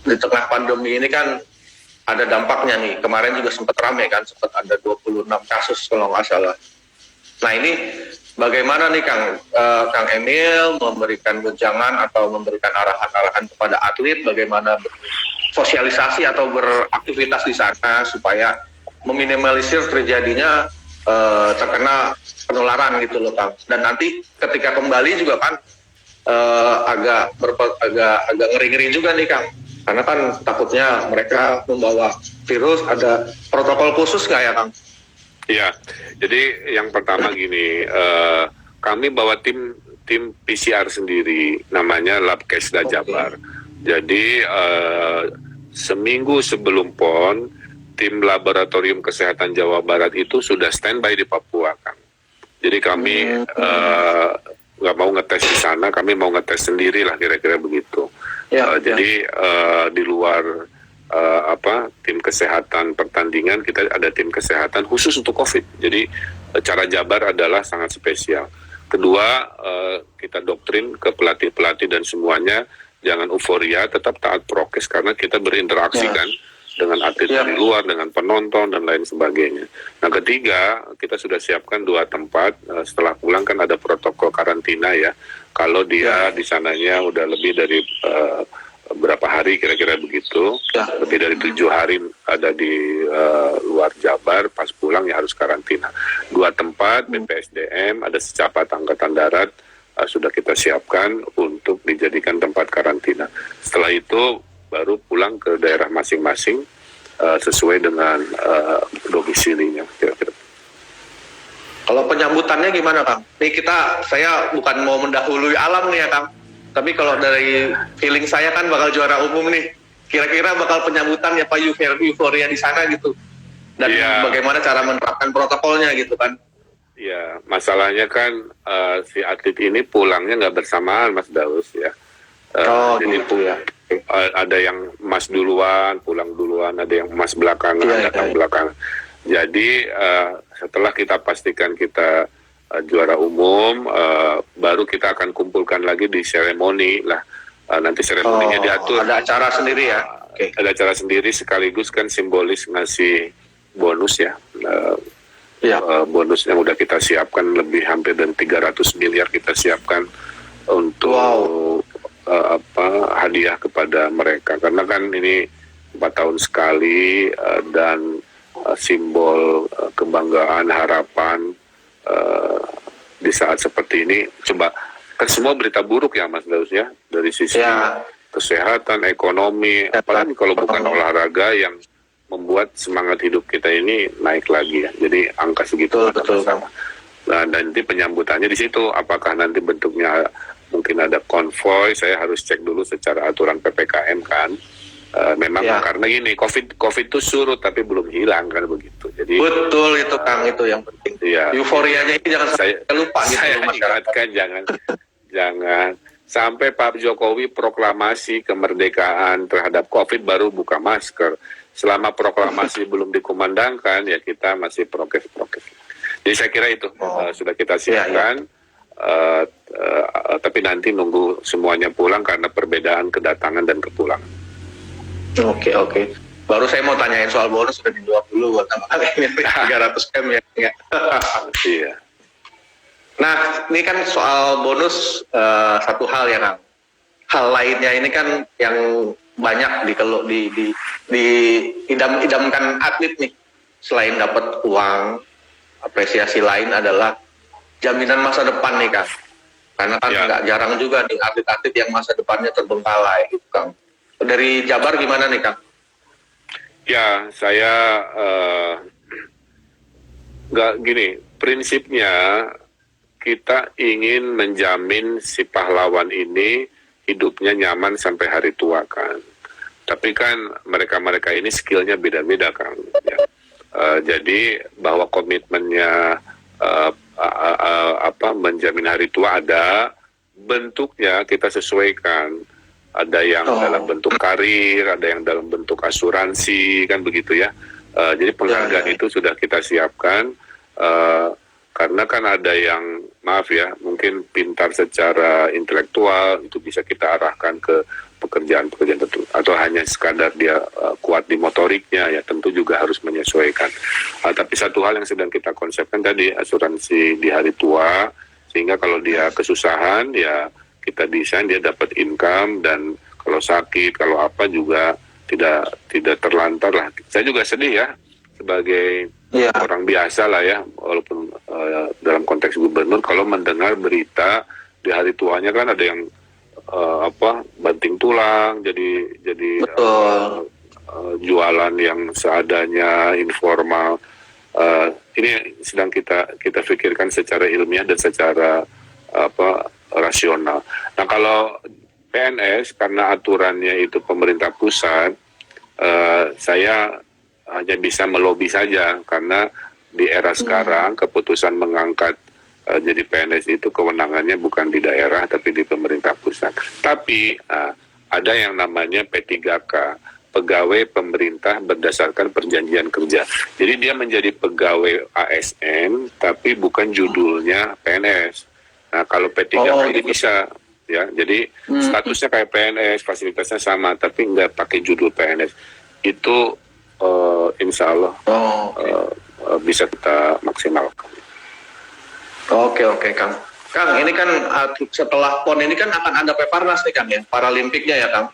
di tengah pandemi ini kan ada dampaknya nih. Kemarin juga sempat ramai kan, sempat ada 26 kasus kalau nggak salah. Nah ini bagaimana nih Kang Emil memberikan wejangan atau memberikan arahan-arahan kepada atlet bagaimana sosialisasi atau beraktivitas di sana supaya meminimalisir terjadinya terkena penularan gitu loh Kang. Dan nanti ketika kembali juga kan agak ngeri-ngeri juga nih Kang. Karena kan takutnya mereka membawa virus, ada protokol khusus nggak ya Kang? Iya, jadi yang pertama gini, kami bawa tim PCR sendiri, namanya Labkesda Jabar. Jadi seminggu sebelum PON, tim Laboratorium Kesehatan Jawa Barat itu sudah standby di Papua, Kang. Jadi kami nggak mau ngetes di sana, kami mau ngetes sendiri lah, kira-kira begitu. Jadi di luar tim kesehatan pertandingan, kita ada tim kesehatan khusus untuk COVID. Jadi cara Jabar adalah sangat spesial. Kedua, kita doktrin ke pelatih-pelatih dan semuanya jangan euforia, tetap taat prokes karena kita berinteraksi kan dengan atlet dari luar, dengan penonton dan lain sebagainya. Nah ketiga, kita sudah siapkan 2 tempat. Setelah pulang kan ada protokol karantina ya. Kalau dia di sananya udah lebih dari berapa hari kira-kira begitu, lebih dari 7 hari ada di luar Jabar, pas pulang ya harus karantina. 2 tempat BPSDM, ada secapat Angkatan Darat sudah kita siapkan untuk dijadikan tempat karantina. Setelah itu baru pulang ke daerah masing-masing sesuai dengan domisilinya kira-kira. Kalau penyambutannya gimana Kang? Nih saya bukan mau mendahului alam nih ya Kang, tapi kalau dari feeling saya kan bakal juara umum nih. Kira-kira bakal penyambutannya Pak euforia di sana gitu. Dan bagaimana cara menerapkan protokolnya gitu kan? Ya, masalahnya kan si atlet ini pulangnya nggak bersamaan Mas Daus ya. Jadi gitu ya. Ada yang emas duluan, pulang duluan, ada yang emas belakangan, datang belakangan. Jadi setelah kita pastikan kita juara umum, baru kita akan kumpulkan lagi di seremoni lah. Nanti seremoninya diatur. Ada acara sendiri ya? Ada acara sendiri sekaligus kan simbolis ngasih bonus ya. Bonus yang udah kita siapkan lebih hampir dan 300 miliar kita siapkan untuk hadiah kepada mereka. Karena kan ini 4 tahun sekali dan simbol kebanggaan, harapan di saat seperti ini. Coba kan semua berita buruk ya Mas Daus ya, dari sisi kesehatan, ekonomi, apalagi kalau bukan olahraga yang membuat semangat hidup kita ini naik lagi ya. Jadi angka segitu betul. Nah, nanti penyambutannya di situ, apakah nanti bentuknya mungkin ada konvoy, saya harus cek dulu secara aturan PPKM kan. Memang karena gini, COVID itu surut tapi belum hilang kan begitu. Jadi betul itu Kang, itu yang penting. Euforianya ini jangan sampai lupa gitu. Saya ingatkan jangan sampai Pak Jokowi proklamasi kemerdekaan terhadap COVID baru buka masker. Selama proklamasi belum dikumandangkan ya kita masih prokes. Jadi saya kira itu sudah kita siapkan. Tapi nanti nunggu semuanya pulang karena perbedaan kedatangan dan kepulangan. Oke. Baru saya mau tanyain soal bonus, sudah dijawab dulu buat Kang Emil 300 M ya. Iya. Nah, ini kan soal bonus satu hal ya Kang. Hal lainnya ini kan yang banyak diidam-idamkan atlet nih. Selain dapat uang, apresiasi lain adalah jaminan masa depan nih Kang. Karena kan nggak jarang juga nih atlet-atlet yang masa depannya terbengkalai gitu Kang. Dari Jabar gimana nih Kang? Ya, saya nggak gini, prinsipnya kita ingin menjamin si pahlawan ini hidupnya nyaman sampai hari tua kan. Tapi kan mereka-mereka ini skillnya beda-beda kan. Ya. Jadi bahwa komitmennya menjamin hari tua ada, bentuknya kita sesuaikan. Ada yang dalam bentuk karir, ada yang dalam bentuk asuransi, kan begitu ya. Jadi penghargaan itu sudah kita siapkan, karena kan ada yang, maaf ya, mungkin pintar secara intelektual, itu bisa kita arahkan ke pekerjaan-pekerjaan tertentu, atau hanya sekadar dia kuat di motoriknya, ya tentu juga harus menyesuaikan. Tapi satu hal yang sedang kita konsepkan tadi, asuransi di hari tua, sehingga kalau dia kesusahan ya kita desain dia dapat income, dan kalau sakit, kalau apa juga tidak terlantar lah. Saya juga sedih ya sebagai orang biasa lah ya, walaupun dalam konteks gubernur, kalau mendengar berita di hari tuanya kan ada yang banting tulang, jadi jualan yang seadanya, informal. Ini sedang kita pikirkan secara ilmiah dan secara rasional. Nah, kalau PNS karena aturannya itu pemerintah pusat, saya hanya bisa melobi saja, karena di era sekarang keputusan mengangkat jadi PNS itu kewenangannya bukan di daerah tapi di pemerintah pusat. Tapi ada yang namanya P3K, pegawai pemerintah berdasarkan perjanjian kerja. Jadi dia menjadi pegawai ASN tapi bukan judulnya PNS. Nah, kalau P3K ini bisa ya, jadi statusnya kayak PNS, fasilitasnya sama tapi nggak pakai judul PNS. Itu insya Allah bisa kita maksimalkan. Oke, Kang. Kang, ini kan setelah PON ini kan akan ada Peparnas nih, Kang, ya, Paralimpiknya ya, Kang.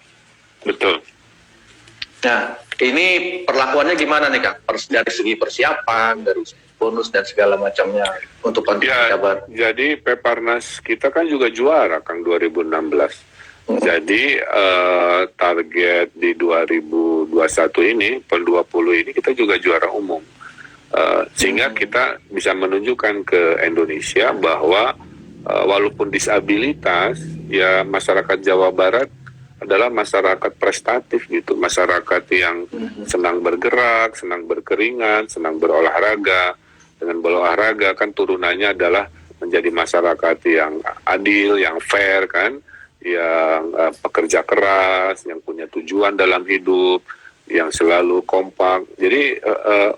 Betul. Nah, ini perlakuannya gimana nih, Kang? Dari segi persiapan, dari bonus dan segala macamnya untuk kontingen Jabar. Jadi Peparnas kita kan juga juara, Kang, 2016. Jadi target di 2021 ini, PON 20 ini kita juga juara umum. Sehingga kita bisa menunjukkan ke Indonesia bahwa walaupun disabilitas, ya masyarakat Jawa Barat adalah masyarakat prestatif gitu, masyarakat yang senang bergerak, senang berkeringat, senang berolahraga. Dengan berolahraga kan turunannya adalah menjadi masyarakat yang adil, yang fair kan, yang pekerja keras, yang punya tujuan dalam hidup, yang selalu kompak. Jadi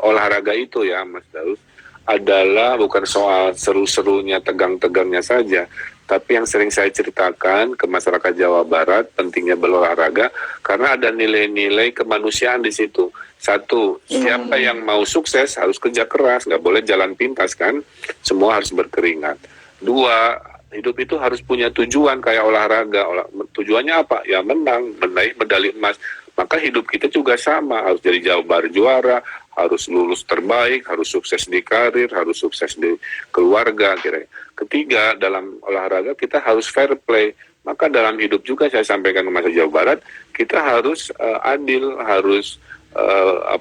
olahraga itu ya Mas Daus adalah bukan soal seru-serunya, tegang-tegangnya saja, tapi yang sering saya ceritakan ke masyarakat Jawa Barat pentingnya berolahraga karena ada nilai-nilai kemanusiaan di situ. Satu, siapa yang mau sukses harus kerja keras, nggak boleh jalan pintas kan, semua harus berkeringat. Dua, hidup itu harus punya tujuan kayak olahraga. Tujuannya apa? Ya menang, meraih medali emas. Maka hidup kita juga sama, harus jadi Jabar juara, harus lulus terbaik, harus sukses di karir, harus sukses di keluarga. Ketiga, dalam olahraga kita harus fair play. Maka dalam hidup juga saya sampaikan ke masyarakat Jawa Barat, kita harus adil, harus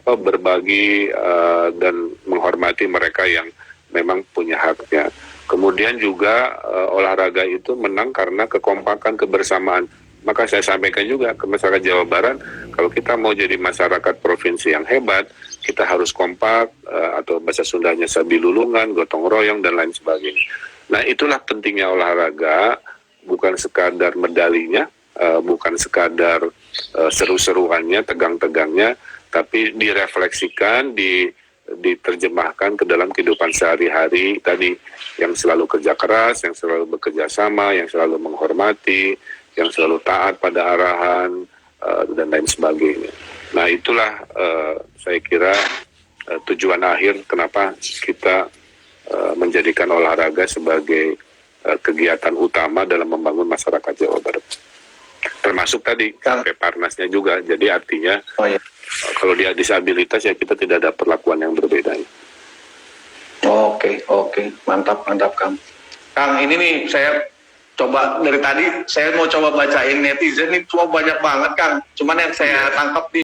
berbagi dan menghormati mereka yang memang punya haknya. Kemudian juga olahraga itu menang karena kekompakan, kebersamaan. Maka saya sampaikan juga ke masyarakat Jawa Barat, kalau kita mau jadi masyarakat provinsi yang hebat, kita harus kompak, atau bahasa Sundanya sabilulungan, gotong royong, dan lain sebagainya. Nah, itulah pentingnya olahraga, bukan sekadar medalinya, bukan sekadar seru-seruannya, tegang-tegangnya, tapi direfleksikan, diterjemahkan ke dalam kehidupan sehari-hari tadi, yang selalu kerja keras, yang selalu bekerja sama, yang selalu menghormati, yang selalu taat pada arahan, dan lain sebagainya. Nah, itulah saya kira tujuan akhir kenapa kita menjadikan olahraga sebagai kegiatan utama dalam membangun masyarakat Jawa Barat. Termasuk tadi Peparnasnya juga. Jadi artinya kalau dia disabilitas ya kita tidak ada perlakuan yang berbeda. Oke. Mantap Kang. Kang, ini nih saya coba dari tadi saya mau coba bacain netizen nih, cuma banyak banget Kang. Cuman yang saya tangkap di